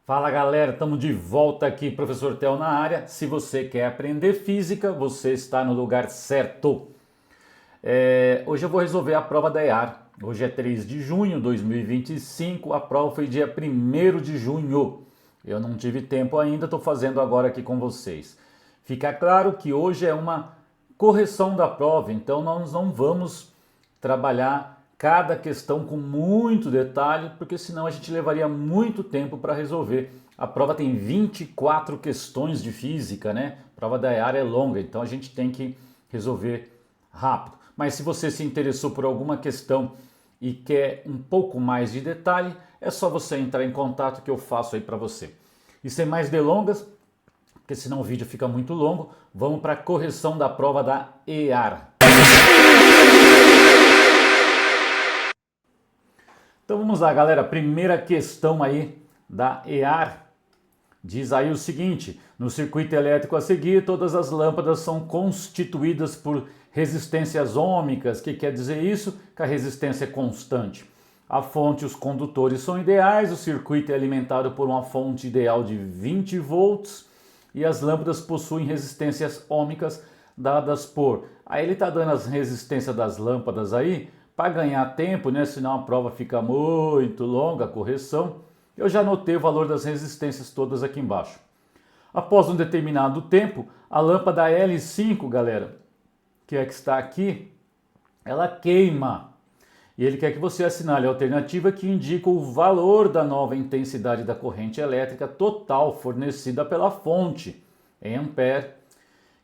Fala galera, estamos de volta aqui, professor Theo na área. Se você quer aprender física, você está no lugar certo. Hoje eu vou resolver a prova da EAR. Hoje é 3 de junho de 2025, a prova foi dia 1º de junho. Eu não tive tempo ainda, estou fazendo agora aqui com vocês. Fica claro que hoje é uma correção da prova, então nós não vamos trabalhar cada questão com muito detalhe, porque senão a gente levaria muito tempo para resolver. A prova tem 24 questões de física, né? A prova da EAR é longa, então a gente tem que resolver rápido. Mas se você se interessou por alguma questão e quer um pouco mais de detalhe, é só você entrar em contato que eu faço aí para você. E sem mais delongas, porque senão o vídeo fica muito longo, vamos para a correção da prova da EAR. Então vamos lá, galera. Primeira questão aí da EAR diz aí o seguinte: no circuito elétrico a seguir, todas as lâmpadas são constituídas por resistências ômicas. O que quer dizer isso? Que a resistência é constante. A fonte e os condutores são ideais, o circuito é alimentado por uma fonte ideal de 20 volts e as lâmpadas possuem resistências ômicas dadas por... Aí ele está dando as resistências das lâmpadas aí, para ganhar tempo, né? Senão a prova fica muito longa, a correção. Eu já anotei o valor das resistências todas aqui embaixo. Após um determinado tempo, a lâmpada L5, galera, que é que está aqui, ela queima. E ele quer que você assinale a alternativa que indica o valor da nova intensidade da corrente elétrica total fornecida pela fonte, em ampere,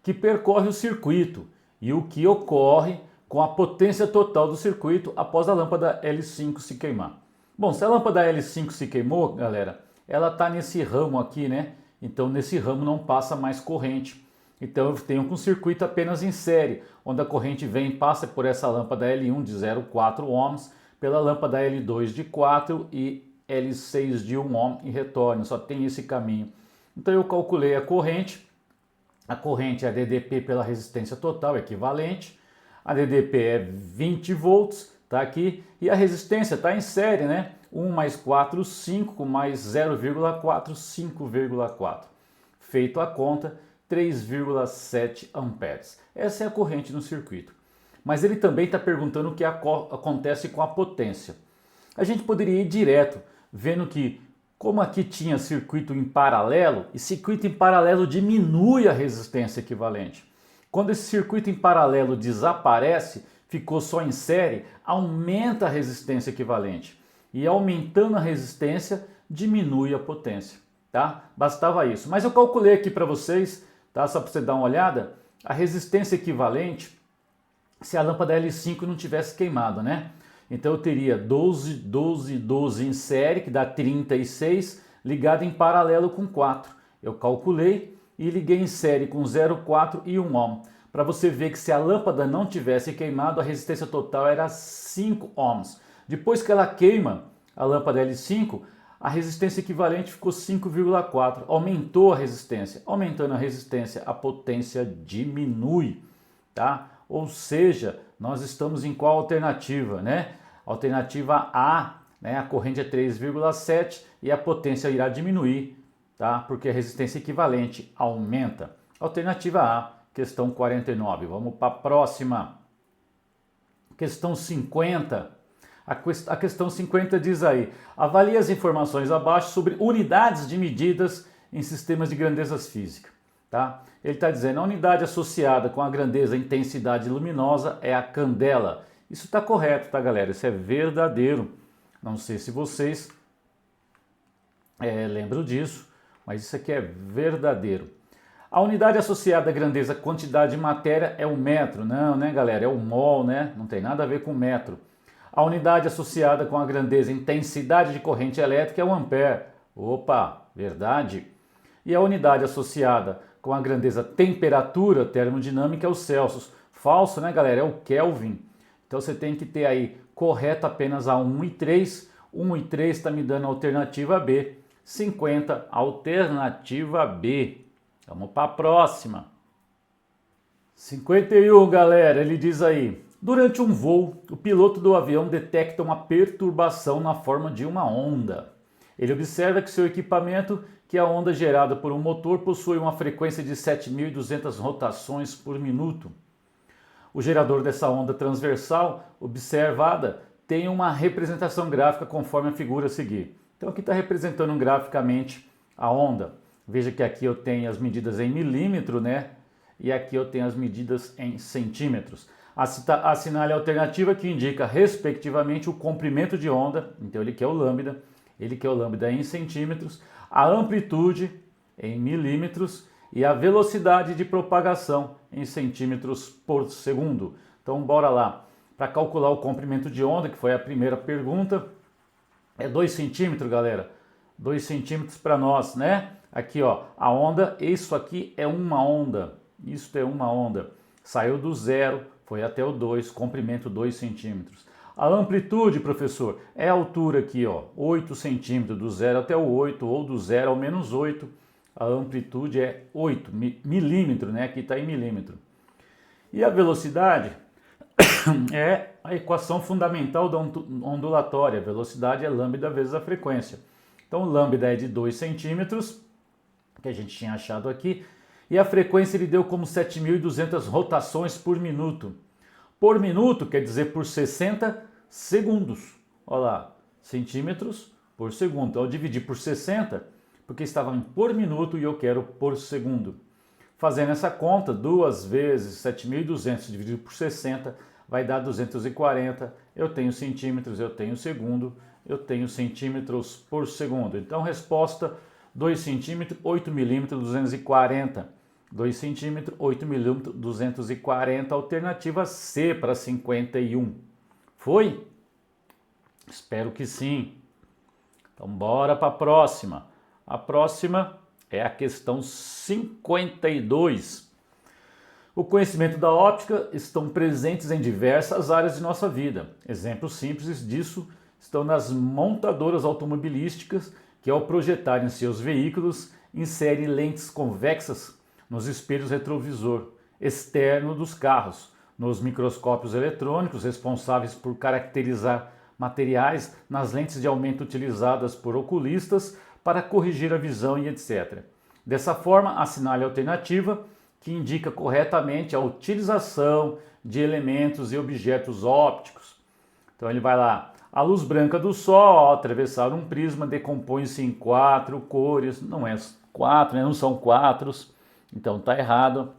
que percorre o circuito e o que ocorre com a potência total do circuito após a lâmpada L5 se queimar. Bom, se a lâmpada L5 se queimou, galera, ela está nesse ramo aqui, né? Então nesse ramo não passa mais corrente. Então eu tenho um circuito apenas em série, onde a corrente vem e passa por essa lâmpada L1 de 0,4 ohms, pela lâmpada L2 de 4 e L6 de 1 ohm e retorna. Só tem esse caminho. Então eu calculei a corrente é a DDP pela resistência total equivalente. A DDP é 20 volts, tá aqui, e a resistência está em série, né? 1 mais 4, 5, mais 0,4, 5,4. Feito a conta, 3,7 amperes. Essa é a corrente no circuito. Mas ele também está perguntando o que acontece com a potência. A gente poderia ir direto, vendo que, como aqui tinha circuito em paralelo, e circuito em paralelo diminui a resistência equivalente. Quando esse circuito em paralelo desaparece, ficou só em série, aumenta a resistência equivalente. E aumentando a resistência, diminui a potência. Tá? Bastava isso. Mas eu calculei aqui para vocês, tá? Só para você dar uma olhada, a resistência equivalente se a lâmpada L5 não tivesse queimado, né? Então eu teria 12, 12, 12 em série, que dá 36, ligado em paralelo com 4. Eu calculei e liguei em série com 0,4 e 1 ohm. Para você ver que se a lâmpada não tivesse queimado, a resistência total era 5 ohms. Depois que ela queima, a lâmpada L5, a resistência equivalente ficou 5,4. Aumentou a resistência. Aumentando a resistência, a potência diminui, tá? Ou seja, nós estamos em qual alternativa, né? Alternativa A, né? A corrente é 3,7 e a potência irá diminuir, tá? Porque a resistência equivalente aumenta. Alternativa A, questão 49. Vamos para a próxima. Questão 50. A questão 50 diz aí: avalie as informações abaixo sobre unidades de medidas em sistemas de grandezas físicas. Tá? Ele está dizendo a unidade associada com a grandeza e intensidade luminosa é a candela. Isso está correto, tá, galera? Isso é verdadeiro. Não sei se vocês lembram disso, mas isso aqui é verdadeiro. A unidade associada à grandeza, quantidade de matéria é o metro. Não, né, galera? É o mol, né? Não tem nada a ver com metro. A unidade associada com a grandeza, intensidade de corrente elétrica é o ampere. Opa, verdade. E a unidade associada com a grandeza temperatura termodinâmica é o Celsius. Falso, né, galera? É o Kelvin. Então você tem que ter aí correto apenas a 1 e 3. 1 e 3 está me dando a alternativa B. 50, alternativa B. Vamos para a próxima. 51, galera. Ele diz aí: durante um voo, o piloto do avião detecta uma perturbação na forma de uma onda. Ele observa que seu equipamento, que é a onda gerada por um motor, possui uma frequência de 7.200 rotações por minuto. O gerador dessa onda transversal observada tem uma representação gráfica conforme a figura a seguir. Então aqui está representando graficamente a onda. Veja que aqui eu tenho as medidas em milímetro, né? E aqui eu tenho as medidas em centímetros. Assinale a alternativa que indica respectivamente o comprimento de onda, então ele quer o lambda em centímetros, a amplitude em milímetros e a velocidade de propagação em centímetros por segundo. Então bora lá. Para calcular o comprimento de onda, que foi a primeira pergunta, é 2 centímetros, galera. 2 centímetros para nós, né? Aqui, ó, a onda, isso aqui é uma onda. Isso é uma onda. Saiu do 0, foi até o 2, comprimento 2 centímetros. A amplitude, professor, é a altura aqui, ó, 8 centímetros, do 0 até o 8, ou do 0 ao menos 8. A amplitude é 8 milímetros, né? Aqui está em milímetro. E a velocidade é a equação fundamental da ondulatória. A velocidade é lambda vezes a frequência. Então, lambda é de 2 centímetros, que a gente tinha achado aqui, e a frequência ele deu como 7.200 rotações por minuto. Por minuto quer dizer por 60 segundos. Olha lá, centímetros por segundo. Então, eu dividi por 60, porque estava em por minuto e eu quero por segundo. Fazendo essa conta, 2 vezes 7.200 dividido por 60 vai dar 240. Eu tenho centímetros, eu tenho segundo, eu tenho centímetros por segundo. Então, resposta 2 centímetros, 8 milímetros, 240. 2 centímetros, 8 milímetros, 240. Alternativa C para 51. Foi? Espero que sim. Então, bora para a próxima. A próxima é a questão 52. O conhecimento da óptica estão presentes em diversas áreas de nossa vida. Exemplos simples disso estão nas montadoras automobilísticas, que ao projetarem seus veículos, inserem lentes convexas nos espelhos retrovisor externo dos carros, nos microscópios eletrônicos responsáveis por caracterizar materiais nas lentes de aumento utilizadas por oculistas para corrigir a visão e etc. Dessa forma, assinale a alternativa que indica corretamente a utilização de elementos e objetos ópticos. Então ele vai lá. A luz branca do Sol, ao atravessar um prisma, decompõe-se em 4 cores. Não é 4, né? Não são 4. Então tá errado.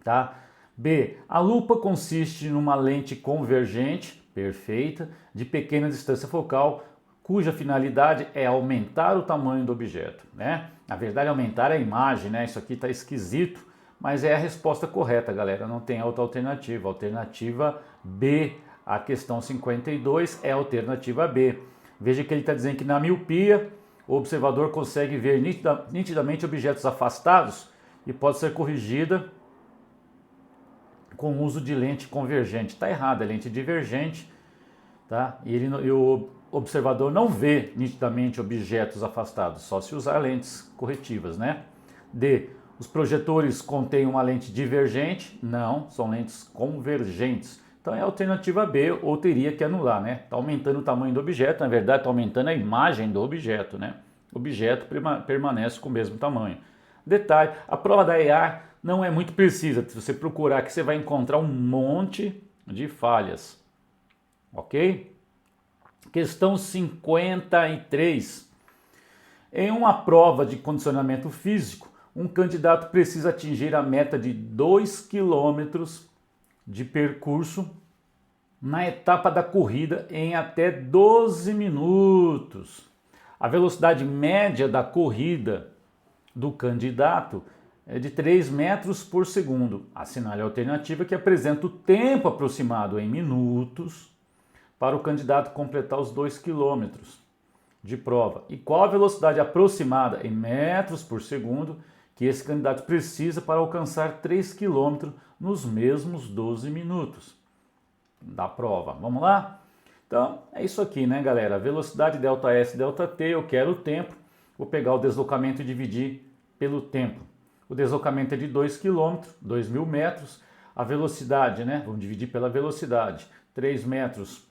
Tá? B. A lupa consiste numa lente convergente, perfeita, de pequena distância focal, cuja finalidade é aumentar o tamanho do objeto, né? Na verdade, aumentar a imagem, né? Isso aqui está esquisito, mas é a resposta correta, galera. Não tem outra alternativa. Alternativa B, a questão 52 é a alternativa B. Veja que ele está dizendo que na miopia, o observador consegue ver nitidamente objetos afastados e pode ser corrigida com o uso de lente convergente. Está errado, é lente divergente, tá? E o observador não vê nitidamente objetos afastados, só se usar lentes corretivas, né? D. Os projetores contêm uma lente divergente? Não, são lentes convergentes. Então é a alternativa B, ou teria que anular, né? Está aumentando o tamanho do objeto, na verdade está aumentando a imagem do objeto, né? O objeto permanece com o mesmo tamanho. Detalhe, a prova da EAR não é muito precisa. Se você procurar aqui, você vai encontrar um monte de falhas. Ok? Questão 53. Em uma prova de condicionamento físico, um candidato precisa atingir a meta de 2 km de percurso na etapa da corrida em até 12 minutos. A velocidade média da corrida do candidato é de 3 metros por segundo. Assinale a alternativa que apresenta o tempo aproximado em minutos para o candidato completar os 2 km de prova. E qual a velocidade aproximada em metros por segundo que esse candidato precisa para alcançar 3 km nos mesmos 12 minutos da prova. Vamos lá? Então, é isso aqui, né, galera? Velocidade ΔS, ΔT, eu quero o tempo. Vou pegar o deslocamento e dividir pelo tempo. O deslocamento é de 2 km, 2.000 metros. A velocidade, né? Vamos dividir pela velocidade. 3 metros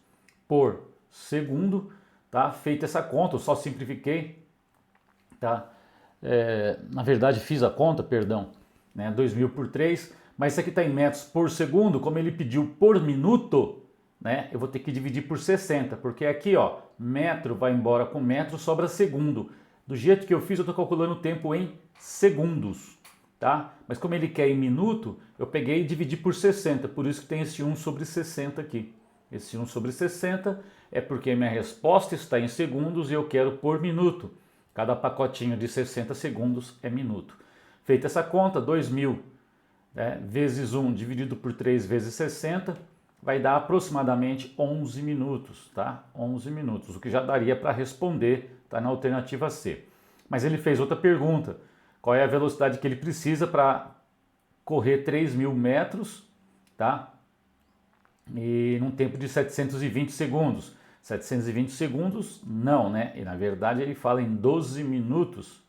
por segundo, tá? tá? Feita essa conta, eu só simplifiquei, tá? Na verdade fiz a conta, perdão, né? 2.000 por 3, mas isso aqui está em metros por segundo, como ele pediu por minuto, né? Eu vou ter que dividir por 60, porque aqui, ó, metro vai embora com metro, sobra segundo. Do jeito que eu fiz, eu estou calculando o tempo em segundos, tá? Mas como ele quer em minuto, eu peguei e dividi por 60, por isso que tem esse 1 sobre 60 aqui. Esse 1 sobre 60 é porque a minha resposta está em segundos e eu quero por minuto. Cada pacotinho de 60 segundos é minuto. Feita essa conta, 2.000, né, vezes 1 dividido por 3 vezes 60, vai dar aproximadamente 11 minutos, tá? 11 minutos, o que já daria para responder, tá na alternativa C. Mas ele fez outra pergunta, qual é a velocidade que ele precisa para correr 3.000 metros, tá? E num tempo de 720 segundos. 720 segundos, não, né? E na verdade ele fala em 12 minutos.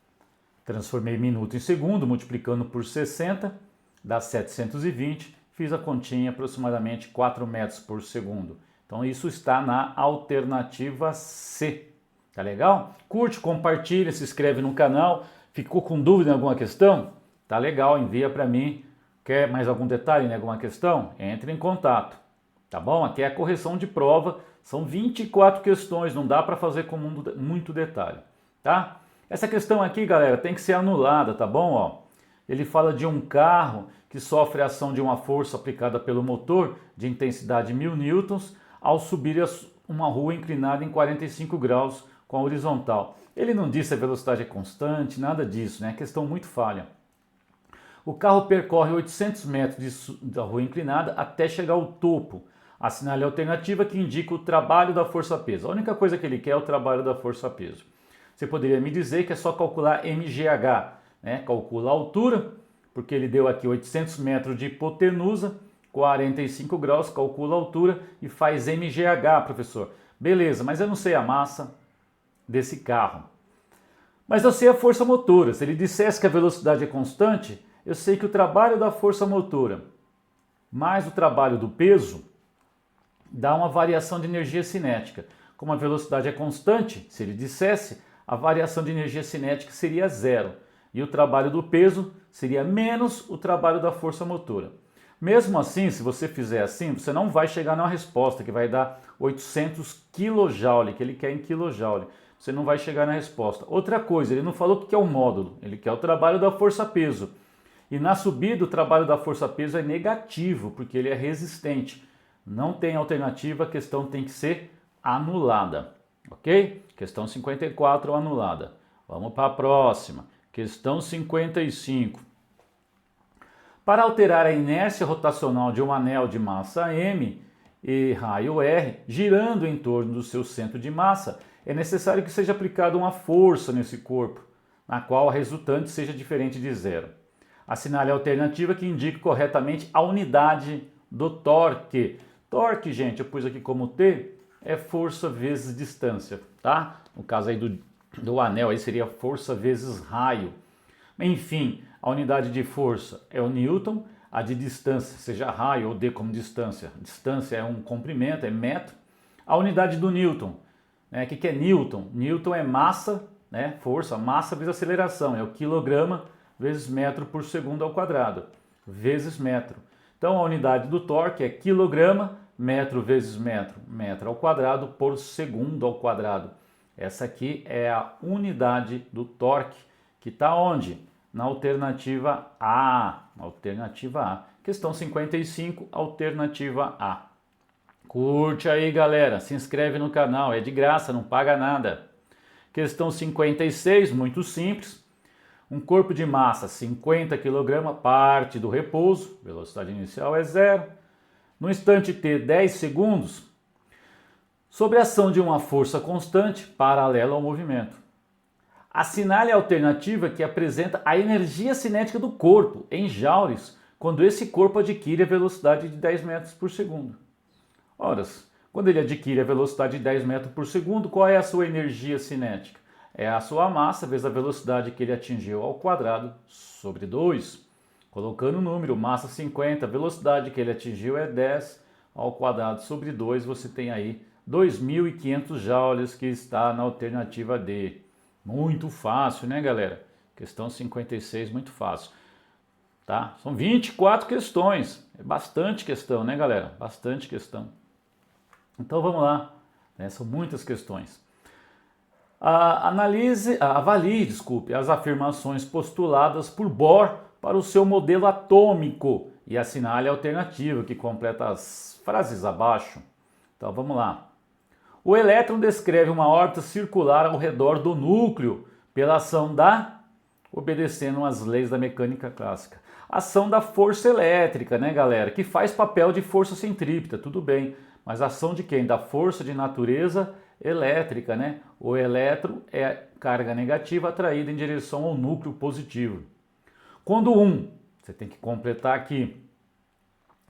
Transformei minuto em segundo, multiplicando por 60, dá 720. Fiz a continha, aproximadamente 4 metros por segundo. Então isso está na alternativa C. Tá legal? Curte, compartilha, se inscreve no canal. Ficou com dúvida em alguma questão? Tá legal, envia para mim. Quer mais algum detalhe em alguma questão? Entre em contato. Tá bom? Aqui é a correção de prova. São 24 questões, não dá para fazer com muito detalhe, tá? Essa questão aqui, galera, tem que ser anulada, tá bom? Ó, ele fala de um carro que sofre a ação de uma força aplicada pelo motor de intensidade 1.000 newtons ao subir uma rua inclinada em 45 graus com a horizontal. Ele não disse se a velocidade é constante, nada disso, né? Questão muito falha. O carro percorre 800 metros da rua inclinada até chegar ao topo. Assinale a alternativa que indica o trabalho da força-peso. A única coisa que ele quer é o trabalho da força-peso. Você poderia me dizer que é só calcular MGH, né? Calcula a altura, porque ele deu aqui 800 metros de hipotenusa, 45 graus, calcula a altura e faz MGH, professor. Beleza, mas eu não sei a massa desse carro. Mas eu sei a força motora. Se ele dissesse que a velocidade é constante, eu sei que o trabalho da força motora mais o trabalho do peso dá uma variação de energia cinética. Como a velocidade é constante, se ele dissesse, a variação de energia cinética seria zero. E o trabalho do peso seria menos o trabalho da força motora. Mesmo assim, se você fizer assim, você não vai chegar numa resposta que vai dar 800 kJ, que ele quer em kJ. Você não vai chegar na resposta. Outra coisa, ele não falou o que é o módulo, ele quer o trabalho da força-peso. E na subida, o trabalho da força-peso é negativo, porque ele é resistente. Não tem alternativa, a questão tem que ser anulada, ok? Questão 54 anulada. Vamos para a próxima. Questão 55. Para alterar a inércia rotacional de um anel de massa M e raio R, girando em torno do seu centro de massa, é necessário que seja aplicada uma força nesse corpo, na qual a resultante seja diferente de zero. Assinale a alternativa que indique corretamente a unidade do torque. Torque, gente, eu pus aqui como T, é força vezes distância, tá? No caso aí do anel, aí seria força vezes raio. Enfim, a unidade de força é o Newton, a de distância, seja raio ou D como distância. Distância é um comprimento, é metro. A unidade do Newton, né? O que é Newton? Newton é massa, né? Força, massa vezes aceleração, é o quilograma vezes metro por segundo ao quadrado, vezes metro. Então a unidade do torque é quilograma, metro vezes metro, metro ao quadrado por segundo ao quadrado. Essa aqui é a unidade do torque, que está onde? Na alternativa A. Alternativa A. Questão 55, alternativa A. Curte aí, galera. Se inscreve no canal, é de graça, não paga nada. Questão 56, muito simples. Um corpo de massa 50 kg parte do repouso, velocidade inicial é zero. No instante t, 10 segundos, sob a ação de uma força constante paralela ao movimento. Assinale a alternativa que apresenta a energia cinética do corpo em joules quando esse corpo adquire a velocidade de 10 metros por segundo. Ora, quando ele adquire a velocidade de 10 metros por segundo, qual é a sua energia cinética? É a sua massa vezes a velocidade que ele atingiu ao quadrado sobre 2. Colocando o número, massa 50, velocidade que ele atingiu é 10 ao quadrado sobre 2, você tem aí 2.500 joules, que está na alternativa D. Muito fácil, né, galera? Questão 56, muito fácil. Tá? São 24 questões. É bastante questão, né, galera? Bastante questão. Então vamos lá. Né? São muitas questões. Avalie as afirmações postuladas por Bohr para o seu modelo atômico e assinale a alternativa que completa as frases abaixo. Então vamos lá. O elétron descreve uma órbita circular ao redor do núcleo pela ação obedecendo às leis da mecânica clássica. Ação da força elétrica, né, galera? Que faz papel de força centrípeta, tudo bem. Mas ação de quem? Da força de natureza elétrica, né? O elétron é carga negativa atraída em direção ao núcleo positivo. Quando você tem que completar aqui,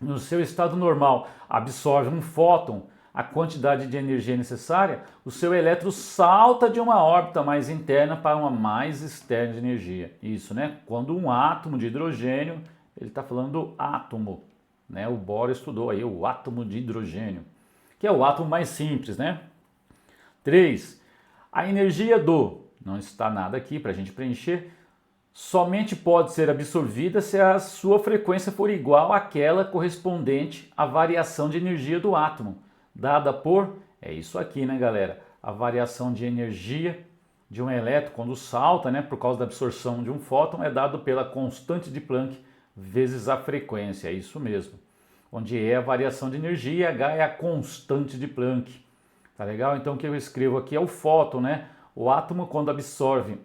no seu estado normal, absorve um fóton, a quantidade de energia necessária, o seu elétron salta de uma órbita mais interna para uma mais externa de energia. Isso, né? Quando um átomo de hidrogênio, ele está falando do átomo, né? O Bohr estudou aí o átomo de hidrogênio, que é o átomo mais simples, né? 3. A energia não está nada aqui para a gente preencher, somente pode ser absorvida se a sua frequência for igual àquela correspondente à variação de energia do átomo, dada por, é isso aqui, né, galera? A variação de energia de um elétron quando salta, né, por causa da absorção de um fóton, é dado pela constante de Planck vezes a frequência, é isso mesmo. Onde E é a variação de energia e H é a constante de Planck. Tá legal? Então o que eu escrevo aqui é o fóton, né? O átomo, quando absorve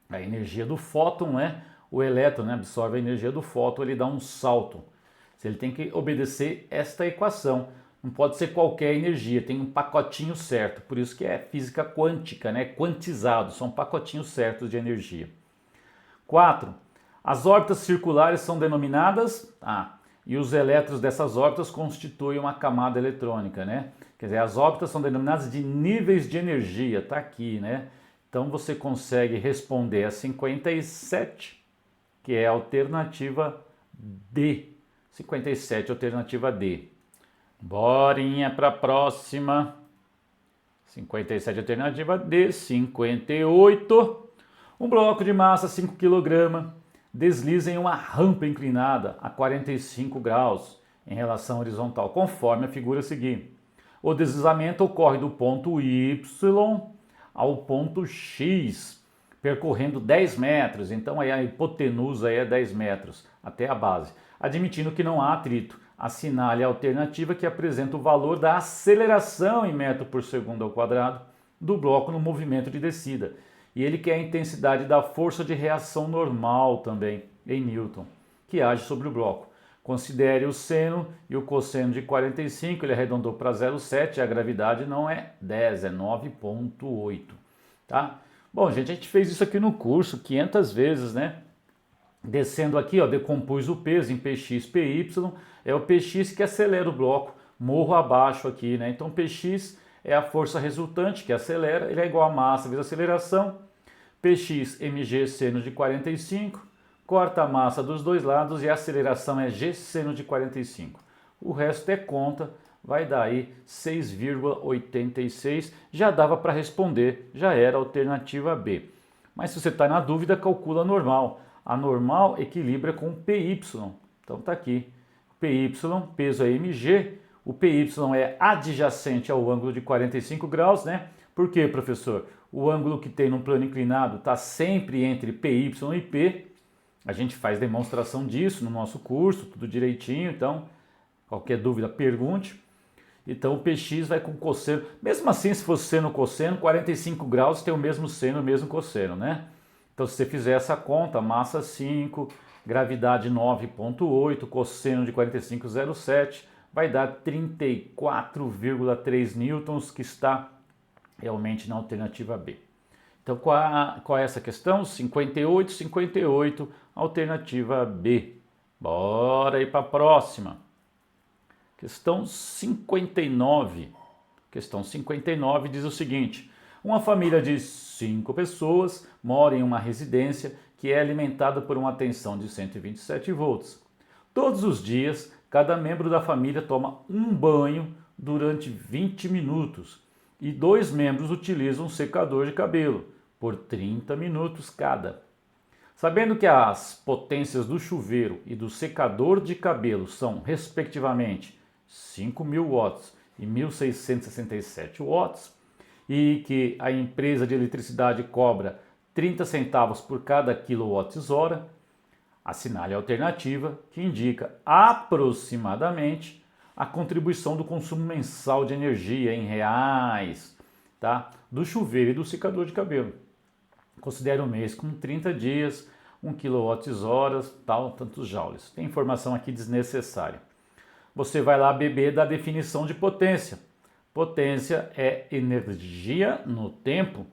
a energia do fóton, né? O elétron, né, absorve a energia do fóton, ele dá um salto. Ele tem que obedecer esta equação. Não pode ser qualquer energia, tem um pacotinho certo. Por isso que é física quântica, né? Quantizado, são pacotinhos certos de energia. 4. As órbitas circulares são denominadas... e os elétrons dessas órbitas constituem uma camada eletrônica, né? Quer dizer, as órbitas são denominadas de níveis de energia, tá aqui, né? Então você consegue responder a 57, que é a alternativa D. 57, alternativa D. Borinha para a próxima. 57, alternativa D. 58. Um bloco de massa 5 kg desliza em uma rampa inclinada a 45 graus em relação horizontal, conforme a figura a seguir. O deslizamento ocorre do ponto Y ao ponto X, percorrendo 10 metros, então aí a hipotenusa é 10 metros até a base, admitindo que não há atrito. Assinale a alternativa que apresenta o valor da aceleração em metro por segundo ao quadrado do bloco no movimento de descida. E ele quer a intensidade da força de reação normal também, em Newton, que age sobre o bloco. Considere o seno e o cosseno de 45, ele arredondou para 0,7, a gravidade não é 10, é 9,8, tá? Bom, gente, a gente fez isso aqui no curso 500 vezes, né? Descendo aqui, ó, decompus o peso em Px, Py, é o Px que acelera o bloco, morro abaixo aqui, né? Então Px é a força resultante que acelera, ele é igual a massa vezes aceleração, Px mg seno de 45, corta a massa dos dois lados e a aceleração é g seno de 45. O resto é conta, vai dar aí 6,86. Já dava para responder, já era a alternativa B. Mas se você está na dúvida, calcula a normal. A normal equilibra com o PY. Então está aqui. PY, peso é mg. O PY é adjacente ao ângulo de 45 graus, né? Por quê, professor? O ângulo que tem no plano inclinado está sempre entre PY e P. A gente faz demonstração disso no nosso curso, tudo direitinho, então qualquer dúvida pergunte. Então o Px vai com cosseno, mesmo assim se fosse seno cosseno, 45 graus tem o mesmo seno, o mesmo cosseno, né? Então se você fizer essa conta, massa 5, gravidade 9,8, cosseno de 45,07, vai dar 34,3 newtons, que está realmente na alternativa B. Então, qual é essa questão? 58, 58, alternativa B. Bora ir para a próxima. Questão 59. Questão 59 diz o seguinte: uma família de 5 pessoas mora em uma residência que é alimentada por uma tensão de 127 volts. Todos os dias, cada membro da família toma um banho durante 20 minutos e 2 membros utilizam um secador de cabelo por 30 minutos cada. Sabendo que as potências do chuveiro e do secador de cabelo são, respectivamente, 5.000 watts e 1.667 watts, e que a empresa de eletricidade cobra 30 centavos por cada quilowatt-hora, assinale a alternativa que indica aproximadamente a contribuição do consumo mensal de energia em reais, tá? Do chuveiro e do secador de cabelo. Considere um mês com 30 dias, 1 kWh, tal, tantos joules. Tem informação aqui desnecessária. Você vai lá beber da definição de potência. Potência é energia no tempo.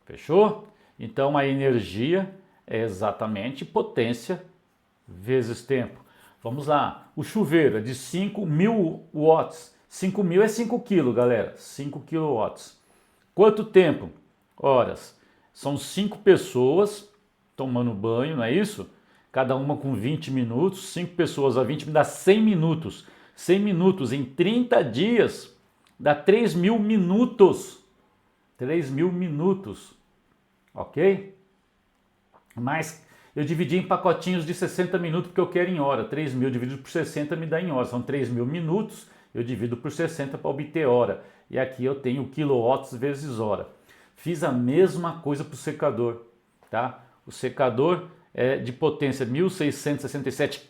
Fechou? Então a energia é exatamente potência vezes tempo. Vamos lá. O chuveiro é de 5.000 watts. 5.000 é 5 kg, galera. 5 kW. Quanto tempo? Horas. São 5 pessoas tomando banho, não é isso? Cada uma com 20 minutos. 5 pessoas a 20 dá 100 minutos. 100 minutos em 30 dias dá 3.000 minutos. 3.000 minutos. Ok? Mas eu dividi em pacotinhos de 60 minutos porque eu quero em hora. 3.000 dividido por 60 me dá em hora. São 3.000 minutos, eu divido por 60 para obter hora. E aqui eu tenho quilowatts vezes hora. Fiz a mesma coisa para o secador. Tá? O secador é de potência 1.667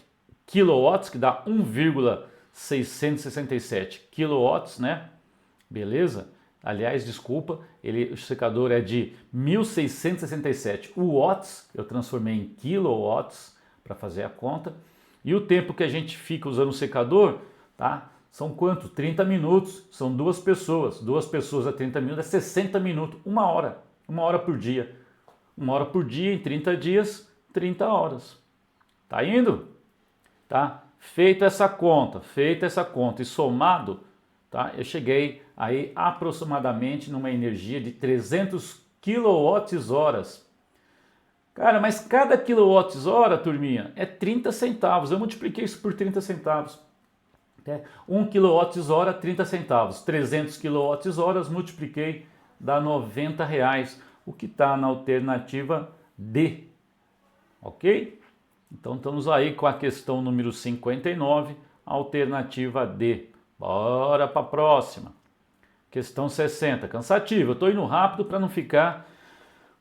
kW, que dá 1,667 kW, né? Beleza? Aliás, desculpa, o secador é de 1.667 watts, eu transformei em kilowatts para fazer a conta. E o tempo que a gente fica usando o secador, tá? São quanto? 30 minutos, são 2 pessoas. 2 pessoas a 30 minutos é 60 minutos, 1 hora. 1 hora por dia. 1 hora por dia, em 30 dias, 30 horas. Tá indo? Tá? Feita essa conta e somado, tá? Eu cheguei aí aproximadamente numa energia de 300 kWh. Cara, mas cada quilowatts-hora, turminha, é 30 centavos. Eu multipliquei isso por 30 centavos. 1 kWh, 30 centavos. 300 kWh, multipliquei, dá R$90, o que está na alternativa D. Ok? Então estamos aí com a questão número 59, alternativa D. Bora para a próxima. Questão 60. Cansativo. Eu estou indo rápido para não ficar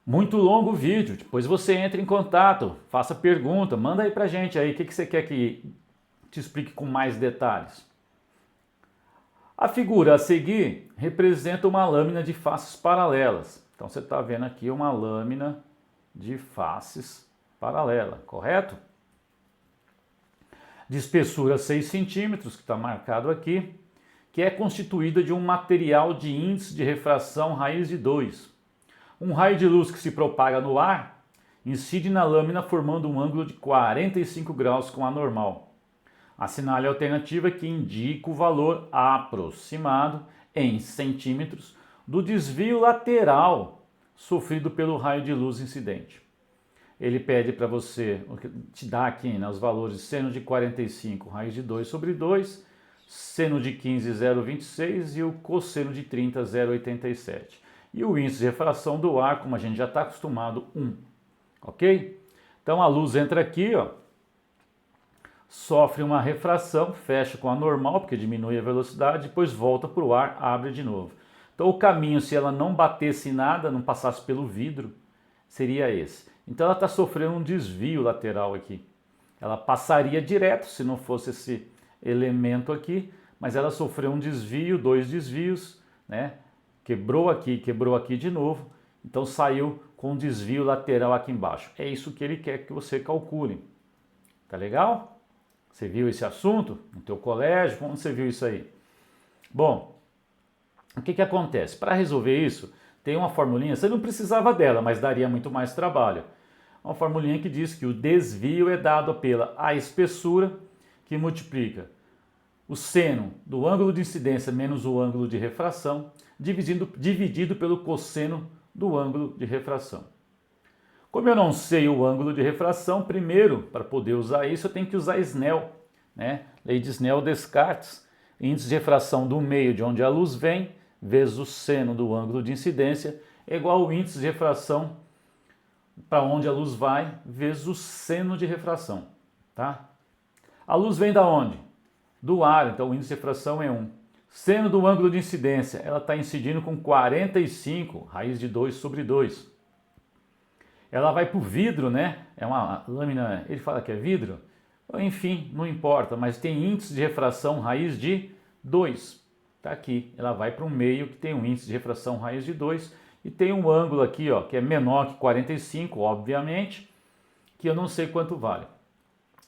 muito longo o vídeo. Depois você entra em contato, faça pergunta, manda aí pra gente aí o que você quer que te explique com mais detalhes. A figura a seguir representa uma lâmina de faces paralelas. Então você está vendo aqui uma lâmina de faces paralela, correto? De espessura 6 centímetros, que está marcado aqui, que é constituída de um material de índice de refração raiz de 2. Um raio de luz que se propaga no ar incide na lâmina formando um ângulo de 45 graus com a normal. Assinale a alternativa que indica o valor aproximado em centímetros do desvio lateral sofrido pelo raio de luz incidente. Ele pede para você, te dá aqui, né, os valores de seno de 45 raiz de 2 sobre 2, seno de 15, 0,26 e o cosseno de 30, 0,87. E o índice de refração do ar, como a gente já está acostumado, 1. Ok? Então a luz entra aqui, ó, sofre uma refração, fecha com a normal, porque diminui a velocidade, depois volta para o ar, abre de novo. Então o caminho, se ela não batesse em nada, não passasse pelo vidro, seria esse. Então ela está sofrendo um desvio lateral aqui. Ela passaria direto se não fosse esse elemento aqui, mas ela sofreu um desvio, 2 desvios, né? Quebrou aqui de novo, então saiu com um desvio lateral aqui embaixo. É isso que ele quer que você calcule. Tá legal? Você viu esse assunto no teu colégio? Como você viu isso aí? Bom, o que acontece? Para resolver isso, tem uma formulinha, você não precisava dela, mas daria muito mais trabalho. Uma formulinha que diz que o desvio é dado pela a espessura, que multiplica o seno do ângulo de incidência menos o ângulo de refração, dividido pelo cosseno do ângulo de refração. Como eu não sei o ângulo de refração, primeiro, para poder usar isso, eu tenho que usar Snell, né? Lei de Snell-Descartes. índice de refração do meio de onde a luz vem, vezes o seno do ângulo de incidência, é igual ao índice de refração para onde a luz vai, vezes o seno de refração. Tá? A luz vem da onde? Do ar, então o índice de refração é 1. Seno do ângulo de incidência, ela está incidindo com 45, raiz de 2 sobre 2. Ela vai para o vidro, né? É uma lâmina, ele fala que é vidro? Enfim, não importa, mas tem índice de refração raiz de 2. Está aqui, ela vai para um meio que tem um índice de refração raiz de 2 e tem um ângulo aqui, ó, que é menor que 45, obviamente, que eu não sei quanto vale.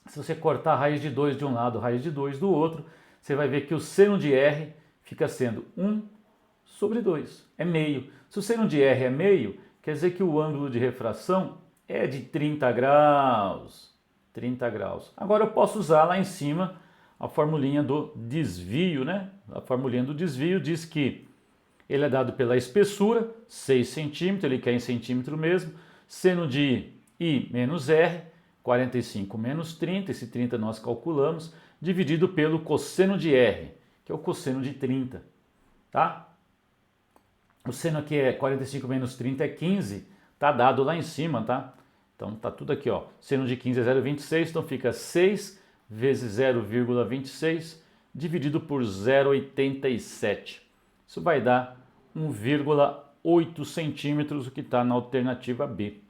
Se você cortar a raiz de 2 de um lado, raiz de 2 do outro, você vai ver que o seno de R fica sendo 1 sobre 2, é meio. Se o seno de R é meio, quer dizer que o ângulo de refração é de 30 graus. 30 graus. Agora eu posso usar lá em cima a formulinha do desvio, né? A formulinha do desvio diz que ele é dado pela espessura, 6 centímetros, ele quer em centímetro mesmo, seno de I menos R, 45 menos 30, esse 30 nós calculamos, dividido pelo cosseno de R, que é o cosseno de 30, tá? O seno aqui é 45 menos 30 é 15, tá dado lá em cima, tá? Então tá tudo aqui, ó. Seno de 15 é 0,26, então fica 6 vezes 0,26 dividido por 0,87. Isso vai dar 1,8 centímetros, o que está na alternativa B.